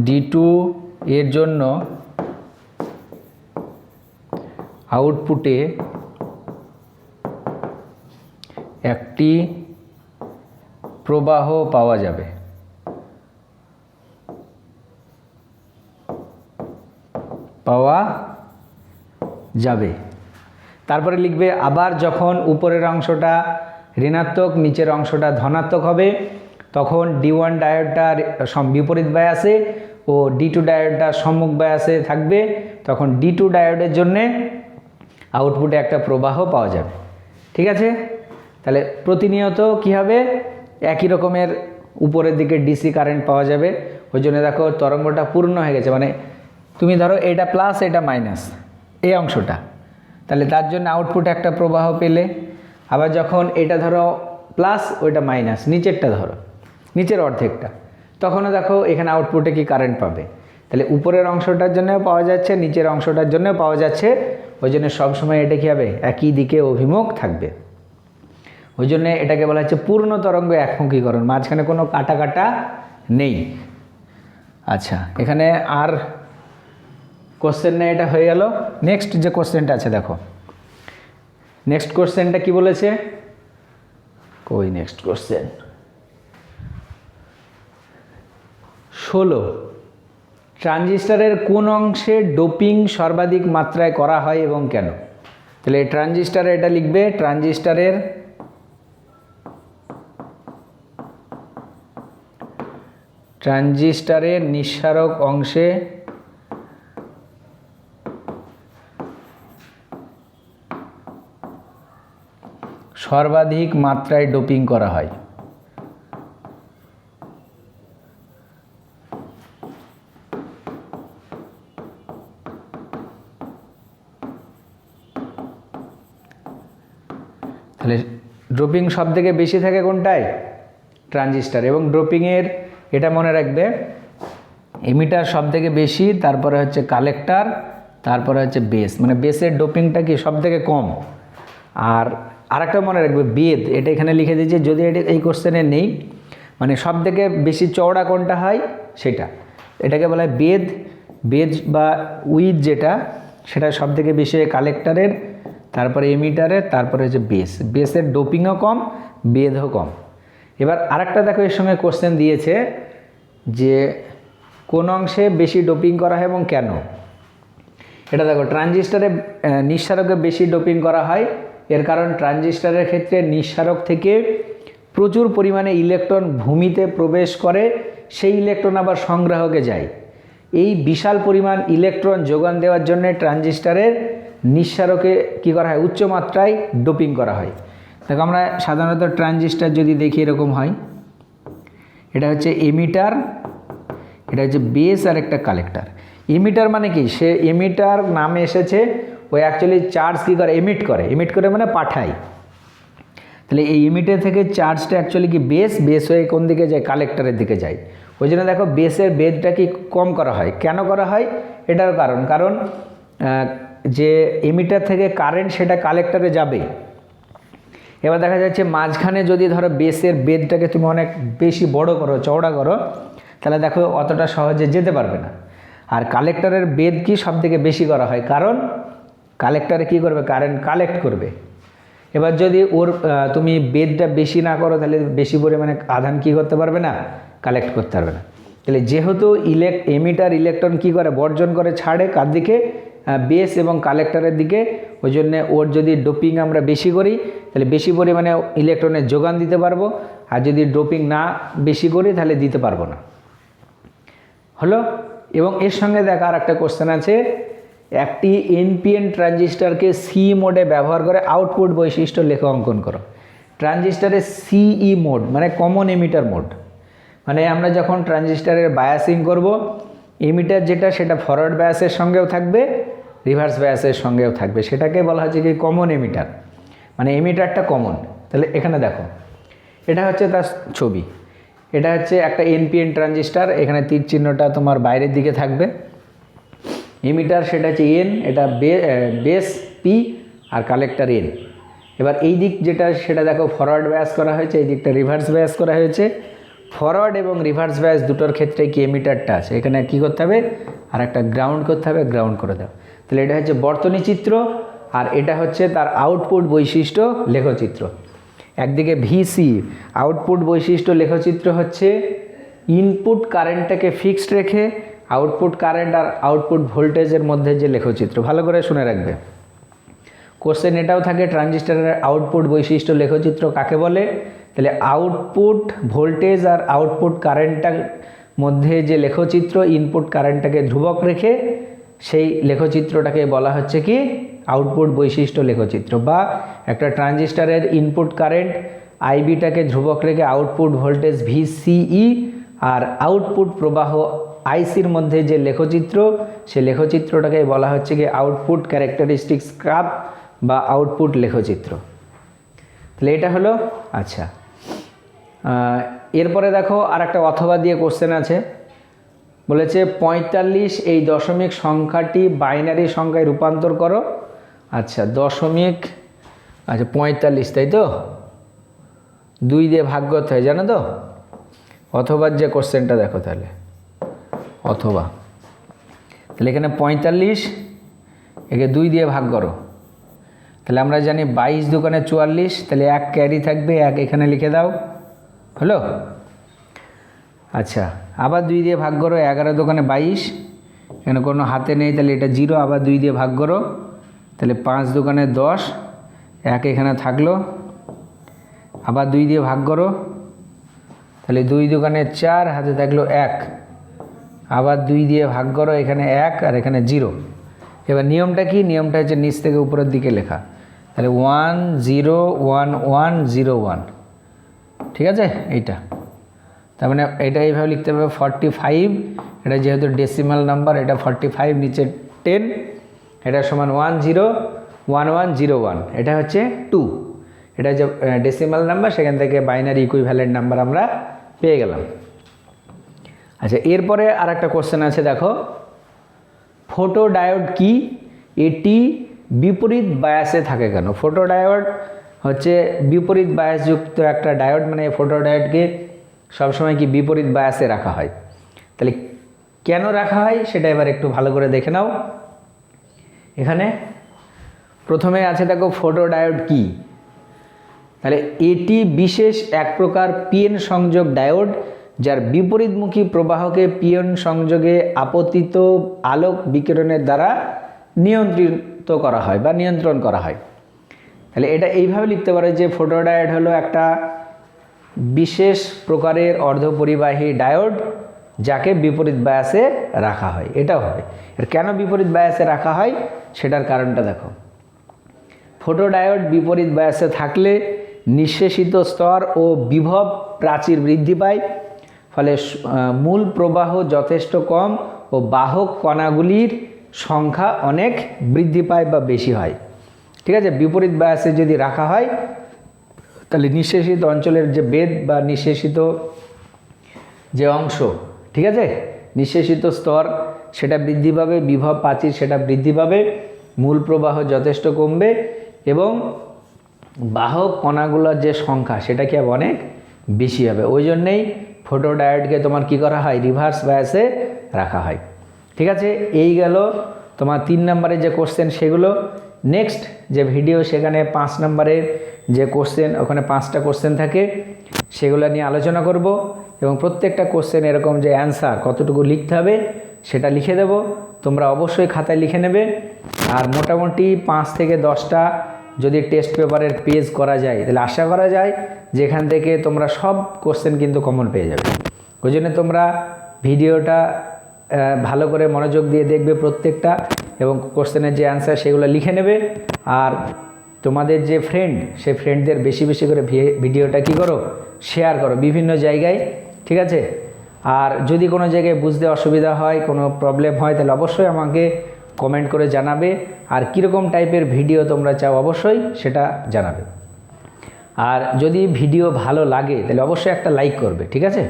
D2 এর জন্য আউটপুটে একটি প্রবাহ পাওয়া যাবে। তারপরে লিখবে আবার যখন উপরের অংশটা ঋণাত্মক, নিচের অংশটা ধনাত্মক হবে, তখন D1 ডায়োডটা বিপরীত বায়াসে ও D2 ডায়োডটা সম্মুখ বায়াসে থাকবে, তখন D2 ডায়োডের জন্যে আউটপুটে একটা প্রবাহ পাওয়া যাবে। ঠিক আছে? তাহলে প্রতিনিয়ত কি হবে? একই রকমের উপরের দিকে ডিসি কারেন্ট পাওয়া যাবে। ওই জন্য দেখো তরঙ্গটা পূর্ণ হয়ে গেছে, মানে তুমি ধরো এটা প্লাস এটা মাইনাস এই অংশটা, তাহলে তার জন্য আউটপুটে একটা প্রবাহ পেলে। আবার যখন এটা ধরো প্লাস ওইটা মাইনাস, নিচেরটা ধরো নিচের অর্ধেকটা, তখনও দেখো এখানে আউটপুটে কি কারেন্ট পাবে। তাহলে উপরের অংশটার জন্যও পাওয়া যাচ্ছে, নিচের অংশটার জন্যও পাওয়া যাচ্ছে। ওই জন্য সবসময় এটা কী হবে? একই দিকে অভিমুখ থাকবে। ওই জন্যে এটাকে বলা হচ্ছে পূর্ণ তরঙ্গ একমুখীকরণ, মাঝখানে কোনো কাটা নেই। আচ্ছা, এখানে আর কোশ্চেন নেই, এটা হয়ে গেল। নেক্সট যে কোশ্চেনটা আছে দেখো, নেক্সট কোশ্চেনটা কি বলেছে? কই নেক্সট কোশ্চেন 16, ট্রানজিস্টরের কোন অংশে ডোপিং সর্বাধিক মাত্রায় করা হয় এবং কেন? তাহলে ট্রানজিস্টরে এটা লিখবে, ট্রানজিস্টরের নিঃসারক অংশে সর্বাধিক মাত্রায় ডোপিং করা হয়। তাহলে ড্রপিং সব থেকে বেশি থাকে কোনটায়? ট্রানজিস্টার। এবং ড্রপিংয়ের এটা মনে রাখবে, এমিটার সব থেকে বেশি, তারপরে হচ্ছে কালেক্টার, তারপরে হচ্ছে বেস, মানে বেসের ডোপিংটা কি সব থেকে কম। আর আরেকটা মনে রাখবে বেদ, এটা এখানে লিখে দিয়েছি, যদি এটা এই কোশ্চেনে নেই, মানে সব থেকে বেশি চওড়া কোনটা হয় সেটা, এটাকে বলা হয় বেদ। বেদ বা উইথ যেটা, সেটা সব থেকে বেশি হয় কালেক্টারের, তারপরে এমিটারের, তারপরে হচ্ছে বেস। বেসের ডোপিংও কম, বেদও কম। এবার আরেকটা দেখো, এর সঙ্গে কোশ্চেন দিয়েছে যে কোন অংশে বেশি ডোপিং করা হয় এবং কেন। এটা দেখো, ট্রানজিস্টারে নিঃসারকে বেশি ডোপিং করা হয়, এর কারণ ট্রানজিস্টারের ক্ষেত্রে নিঃসারক থেকে প্রচুর পরিমাণে ইলেকট্রন ভূমিতে প্রবেশ করে, সেই ইলেকট্রন আবার সংগ্রাহকে যায়। এই বিশাল পরিমাণ ইলেকট্রন যোগান দেওয়ার জন্য ট্রানজিস্টারের নিঃসারকে কী করা হয়? উচ্চ মাত্রায় ডোপিং করা হয়। দেখো আমরা সাধারণত ট্রানজিস্টার যদি দেখি এরকম হয়, এটা হচ্ছে এমিটার, এটা হচ্ছে বেস আর একটা কালেক্টার। এমিটার মানে কি? সে এমিটার নামে এসেছে, ওই অ্যাকচুয়ালি চার্জ কী করে? এমিট করে। এমিট করে মানে পাঠায়। তাহলে এই এমিটার থেকে চার্জটা অ্যাকচুয়ালি কি বেস, বেস হয়ে কোন দিকে যায়? কালেক্টারের দিকে যায়। ওই জন্য দেখো বেসের বেদটা কি কম করা হয়। কেন করা হয়? এটার কারণ যে এমিটার থেকে কারেন্ট সেটা কালেক্টারে যাবে। এবার দেখা যাচ্ছে মাঝখানে যদি ধরো বেসের বেদটাকে তুমি অনেক বেশি বড় করো, চওড়া করো, তাহলে দেখো অতটা সহজে যেতে পারবে না। আর কালেক্টরের বেদ কি সব থেকে বেশি করা হয়, কারণ কালেক্টরে কি করবে? কারেন্ট কালেক্ট করবে। এবার যদি ওর তুমি বেদটা বেশি না করো, তাহলে বেশি পরিমাণে আধান কি করতে পারবে না? কালেক্ট করতে পারবে না। তাহলে যেহেতু এমিটার ইলেকট্রন কি করে? বর্জন করে, ছাড়ে কার দিকে? বেস এবং কালেক্টরের দিকে। ওই জন্যে ওর যদি ডোপিং আমরা বেশি করি, তাহলে বেশি পরিমাণে ইলেকট্রনের যোগান দিতে পারবো। আর যদি ডোপিং না বেশি করি, তাহলে দিতে পারবো না। হলো। এবং এর সঙ্গে দেখা আর একটা কোশ্চেন আছে, একটি এনপিএন ট্রানজিস্টারকে সি মোডে ব্যবহার করে আউটপুট বৈশিষ্ট্য লেখা অঙ্কন করো। ট্রানজিস্টারের সিই মোড মানে কমন এমিটার মোড, মানে আমরা যখন ট্রানজিস্টারের বায়াসিং করব, এমিটার যেটা সেটা ফরওয়ার্ড বায়াসের সঙ্গেও থাকবে, রিভার্স বায়াসের সঙ্গেও থাকবে, সেটাকে বলা হচ্ছে কি কমন এমিটার, মানে এমিটারটা কমন। তাহলে এখানে দেখো, এটা হচ্ছে তার ছবি। এটা হচ্ছে একটা এনপিএন ট্রানজিস্টার, এখানে তীর চিহ্নটা তোমার বাইরের দিকে থাকবে। এমিটার সেটা হচ্ছে এন, এটা বেস পি, আর কালেক্টর এন। এবার এই দিক যেটা সেটা দেখো ফরওয়ার্ড বায়াস করা হয়েছে, এই দিকটা রিভার্স বায়াস করা হয়েছে। ফরওয়ার্ড এবং রিভার্স বায়াস দুটোর ক্ষেত্রে কি এমিটারটা আছে, এখানে কী করতে হবে? আর একটা গ্রাউন্ড করতে হবে, গ্রাউন্ড করে দাও। তাহলে এটা হচ্ছে বর্তনী চিত্র, আর এটা হচ্ছে তার আউটপুট বৈশিষ্ট্য লেখচিত্র। একদিকে ভিসি আউটপুট বৈশিষ্ট্য লেখচিত্র হচ্ছে ইনপুট কারেন্টটাকে ফিক্সড রেখে আউটপুট কারেন্ট আর আউটপুট ভোল্টেজের মধ্যে যে লেখচিত্র, ভালো করে শুনে রাখবে। কোশ্চেন এটাও থাকে, ট্রানজিস্টারের আউটপুট বৈশিষ্ট্য লেখচিত্র কাকে বলে? তাহলে আউটপুট ভোল্টেজ আর আউটপুট কারেন্টটার মধ্যে যে লেখচিত্র, ইনপুট কারেন্টটাকে ধ্রুবক রেখে সেই লেখচিত্রটাকে বলা হচ্ছে কি আউটপুট বৈশিষ্ট্য লেখচিত্র। বা একটা ট্রানজিস্টারের ইনপুট কারেন্ট আইবিটাকে ধ্রুবক রেখে আউটপুট ভোল্টেজ ভিসিই আর আউটপুট প্রবাহ আইসির মধ্যে যে লেখচিত্র, সে লেখচিত্রটাকে বলা হচ্ছে কি আউটপুট ক্যারেক্টারিস্টিক্স গ্রাফ বা আউটপুট লেখচিত্র। তাহলে এটা হলো। আচ্ছা, এরপরে দেখো আর একটা অথবা দিয়ে কোশ্চেন আছে, বলেছে 45 এই দশমিক সংখ্যাটি বাইনারি সংখ্যায় রূপান্তর করো। আচ্ছা, দশমিক, আচ্ছা 45, তাই তো 2 দিয়ে ভাগ করতে হয়, জানো তো? অথবা যে কোশ্চেনটা দেখো, তাহলে অথবা, তাহলে এখানে 45 একে 2 দিয়ে ভাগ করো, তাহলে আমরা জানি 22 দোকানে 44, তাহলে 1 ক্যারি থাকবে, 1 এখানে লিখে দাও, হলো। আচ্ছা, আবার 2 দিয়ে ভাগ করো, 11 দোকানে 22, এখানে কোনো হাতে নেই, তাহলে এটা 0, আবার 2 দিয়ে ভাগ করো, তাহলে 5 দোকানে 10, 1 এখানে থাকলো, আবার 2 দিয়ে ভাগ করো, তাহলে 2 দোকানে 4, হাতে থাকলো 1, আবার 2 দিয়ে ভাগ করো, এখানে 1 আর এখানে 0। এবার নিয়মটা কি? নিয়মটা হচ্ছে নিচ থেকে উপরের দিকে লেখা, তাহলে 1 0 1 1 0 1, ঠিক আছে? এইটা তার মানে এটা এইভাবে লিখতে হবে 45, এটা যেহেতু ডেসিমাল নাম্বার, এটা 45 নিচে 10, এটা সমান 1 0 1 1 0 1, এটা হচ্ছে 2। এটা যে ডেসিমাল নাম্বার, সেখান থেকে বাইনারি ইকুইভ্যালেন্ট নাম্বার আমরা পেয়ে গেলাম। আচ্ছা, এরপরে আর একটা কোশ্চেন আছে, দেখো ফটোডায়োড কি, এটি বিপরীত বায়াসে থাকে কেন? ফটোডায়োড হচ্ছে বিপরীত বায়াসযুক্ত একটা ডায়োড, মানে ফটোডায়োডকে সবসময় কি বিপরীত বায়াসে রাখা হয়। তাহলে কেন রাখা হয় সেটা এবার একটু ভালো করে দেখে নাও। এখানে প্রথমে আছে দেখো ফটোডায়োড কি। তাহলে এটি বিশেষ এক প্রকার পিএন সংযোগ ডায়োড, যার বিপরীতমুখী প্রবাহকে পিএন সংযোগে আপতিত আলোক বিকিরণের দ্বারা নিয়ন্ত্রিত করা হয় বা নিয়ন্ত্রণ করা হয়। তাহলে এটা এইভাবে লিখতে পারে যে ফটোডায়োড হলো একটা বিশেষ প্রকারের অর্ধপরিবাহী ডায়োড, যাকে বিপরীত বায়াসে রাখা হয়। এটাও হবে। এর কেন বিপরীত বায়াসে রাখা হয় সেটার কারণটা দেখো। ফটোডায়োড বিপরীত বায়াসে থাকলে নিঃশেষিত স্তর ও বিভব প্রাচীর বৃদ্ধি পায়, ফলে মূল প্রবাহ যথেষ্ট কম ও বাহক কণাগুলির সংখ্যা অনেক বৃদ্ধি পায় বা বেশি হয়। ঠিক আছে, বিপরীত বায়াসে যদি রাখা হয় তাহলে নিঃশেষিত অঞ্চলের যে বেদ বা নিঃশেষিত যে অংশ, ঠিক আছে, নিঃশেষিত স্তর সেটা বৃদ্ধি পাবে, বিভব প্রাচীর সেটা বৃদ্ধি পাবে, মূল প্রবাহ যথেষ্ট কমবে এবং বাহক কণাগুলোর যে সংখ্যা সেটা কি অনেক বেশি হবে। ওই জন্যেই ফটোডায়োডকে তোমার কি করা হয়, রিভার্স বায়াসে রাখা হয়। ঠিক আছে, এই গেল তোমার 3 নম্বরের যে কোশ্চেন সেগুলো। নেক্সট যে ভিডিও সেখানে 5 নম্বরের যে কোশ্চেন, ওখানে 5টা কোশ্চেন থাকে, সেগুলো নিয়ে আলোচনা করব এবং প্রত্যেকটা কোশ্চেন এরকম যে অ্যান্সার কতটুকু লিখতে হবে সেটা লিখে দেব। তোমরা অবশ্যই খাতায় লিখে নেবে। আর মোটামুটি 5 থেকে 10টা যদি টেস্ট পেপারের পেজ করা যায় তাহলে আশা করা যায় যেখান থেকে তোমরা সব কোশ্চেন কিন্তু কমন পেয়ে যাবে। ওই জন্য তোমরা ভিডিওটা ভালো করে মনোযোগ দিয়ে দেখবে প্রত্যেকটা, এবং কোশ্চেনের যে অ্যান্সার সেগুলো লিখে নেবে। আর তোমাদের যে ফ্রেন্ড, সেই ফ্রেন্ডদের বেশি বেশি করে ভিডিওটা কি করো, শেয়ার করো বিভিন্ন জায়গায়। ঠিক আছে, আর যদি কোনো জায়গায় বুঝতে অসুবিধা হয়, কোনো প্রবলেম হয়, তাহলে অবশ্যই আমাকে কমেন্ট করে জানাবে। আর কীরকম টাইপের ভিডিও তোমরা চাও অবশ্যই সেটা জানাবে। আর যদি ভিডিও ভালো লাগে তাহলে অবশ্যই একটা লাইক করবে। ঠিক আছে।